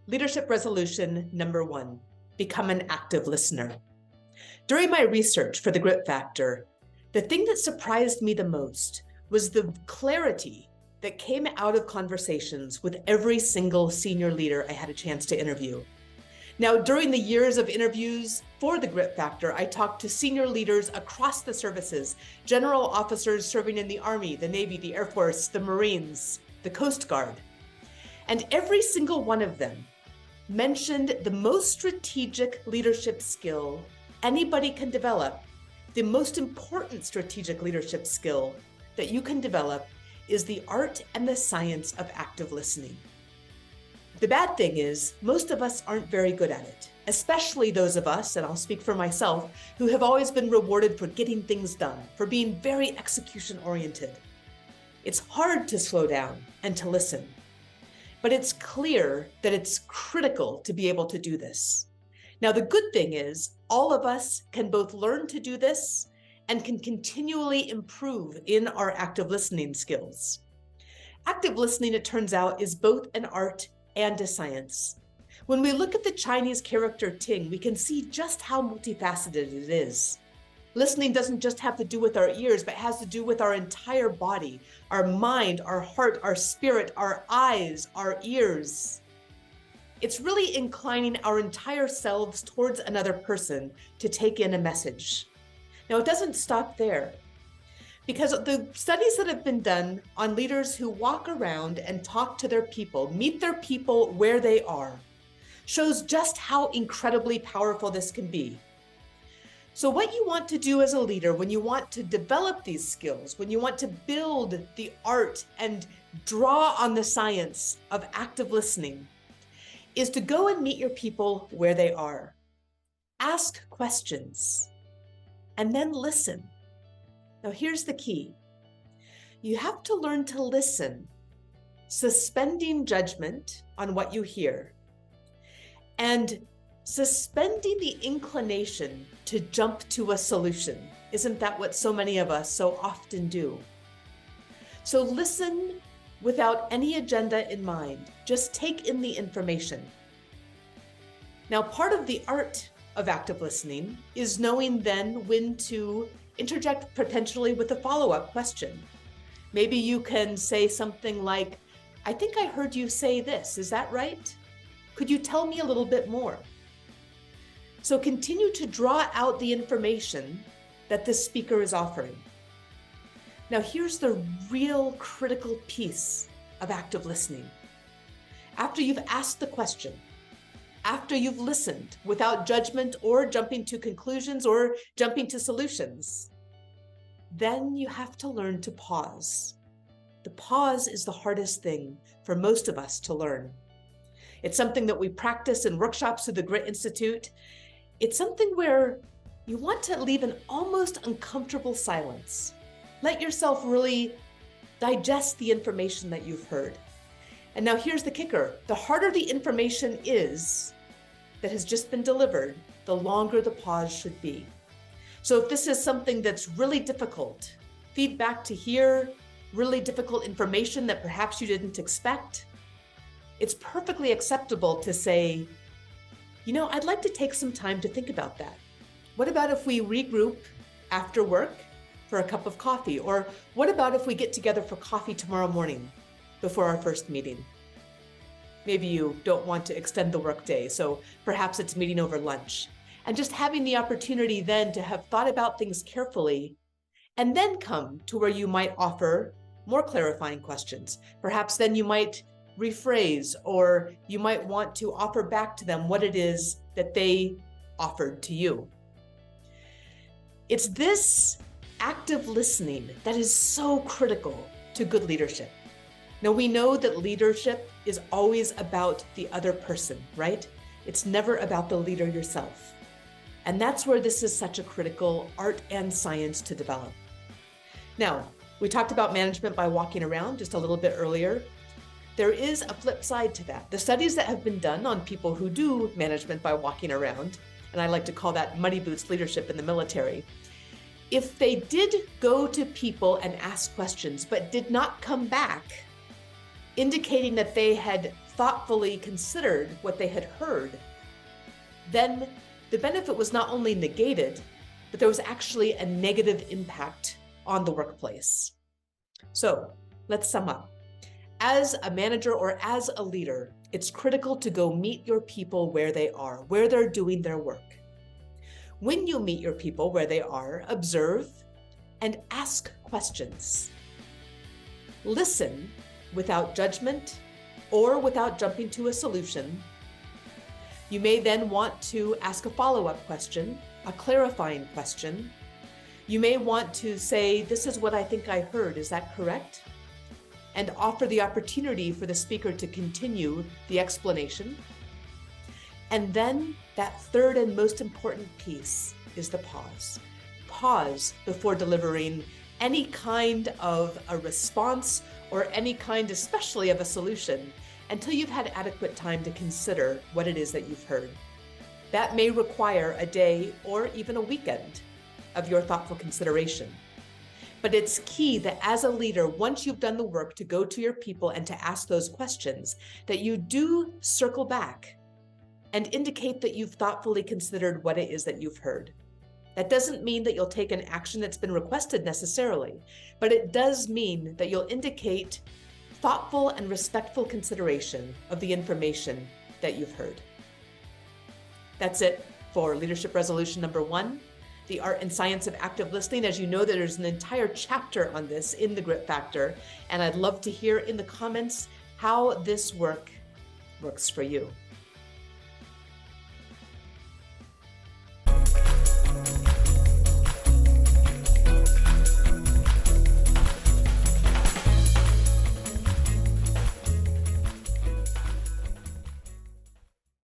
Leadership resolution number 1, become an active listener. During my research for the Grit Factor, the thing that surprised me the most was the clarity that came out of conversations with every single senior leader I had a chance to interview. Now, during the years of interviews for the Grit Factor, I talked to senior leaders across the services, general officers serving in the Army, the Navy, the Air Force, the Marines, the Coast Guard. And every single one of them mentioned the most strategic leadership skill anybody can develop. The most important strategic leadership skill that you can develop is the art and the science of active listening. The bad thing is, most of us aren't very good at it, especially those of us, and I'll speak for myself, who have always been rewarded for getting things done, for being very execution-oriented. It's hard to slow down and to listen, but it's clear that it's critical to be able to do this. Now, the good thing is, all of us can both learn to do this and can continually improve in our active listening skills. Active listening, it turns out, is both an art and a science. When we look at the Chinese character Ting, we can see just how multifaceted it is. Listening doesn't just have to do with our ears, but has to do with our entire body, our mind, our heart, our spirit, our eyes, our ears. It's really inclining our entire selves towards another person to take in a message. Now, it doesn't stop there, because the studies that have been done on leaders who walk around and talk to their people, meet their people where they are, shows just how incredibly powerful this can be. So what you want to do as a leader, when you want to develop these skills, when you want to build the art and draw on the science of active listening, is to go and meet your people where they are. Ask questions, and then listen. Now here's the key. You have to learn to listen, suspending judgment on what you hear, and suspending the inclination to jump to a solution. Isn't that what so many of us so often do? So listen without any agenda in mind. Just take in the information. Now, part of the art of active listening is knowing then when to interject potentially with a follow-up question. Maybe you can say something like, I think I heard you say this, is that right? Could you tell me a little bit more? So continue to draw out the information that the speaker is offering. Now here's the real critical piece of active listening. After you've asked the question, after you've listened without judgment or jumping to conclusions or jumping to solutions, then you have to learn to pause. The pause is the hardest thing for most of us to learn. It's something that we practice in workshops through the Grit Institute. It's something where you want to leave an almost uncomfortable silence. Let yourself really digest the information that you've heard. And now here's the kicker. The harder the information is that has just been delivered, the longer the pause should be. So if this is something that's really difficult, feedback to hear, really difficult information that perhaps you didn't expect, it's perfectly acceptable to say, I'd like to take some time to think about that. What about if we regroup after work for a cup of coffee? Or what about if we get together for coffee tomorrow morning before our first meeting? Maybe you don't want to extend the workday, so perhaps it's meeting over lunch. And just having the opportunity then to have thought about things carefully and then come to where you might offer more clarifying questions. Perhaps then you might rephrase, or you might want to offer back to them what it is that they offered to you. It's this active listening that is so critical to good leadership. Now, we know that leadership is always about the other person, right? It's never about the leader yourself. And that's where this is such a critical art and science to develop. Now, we talked about management by walking around just a little bit earlier. There is a flip side to that. The studies that have been done on people who do management by walking around, and I like to call that muddy boots leadership in the military, if they did go to people and ask questions, but did not come back indicating that they had thoughtfully considered what they had heard, then the benefit was not only negated, but there was actually a negative impact on the workplace. So let's sum up. As a manager or as a leader, it's critical to go meet your people where they are, where they're doing their work. When you meet your people where they are, observe and ask questions. Listen without judgment or without jumping to a solution. You may then want to ask a follow-up question, a clarifying question. You may want to say, this is what I think I heard, is that correct? And offer the opportunity for the speaker to continue the explanation. And then that third and most important piece is the pause. Pause before delivering any kind of a response or any kind, especially of a solution, until you've had adequate time to consider what it is that you've heard. That may require a day or even a weekend of your thoughtful consideration. But it's key that as a leader, once you've done the work to go to your people and to ask those questions, that you do circle back and indicate that you've thoughtfully considered what it is that you've heard. That doesn't mean that you'll take an action that's been requested necessarily, but it does mean that you'll indicate thoughtful and respectful consideration of the information that you've heard. That's it for Leadership Resolution number 1. The art and science of active listening. As you know, there's an entire chapter on this in the Grit Factor, and I'd love to hear in the comments how this works for you.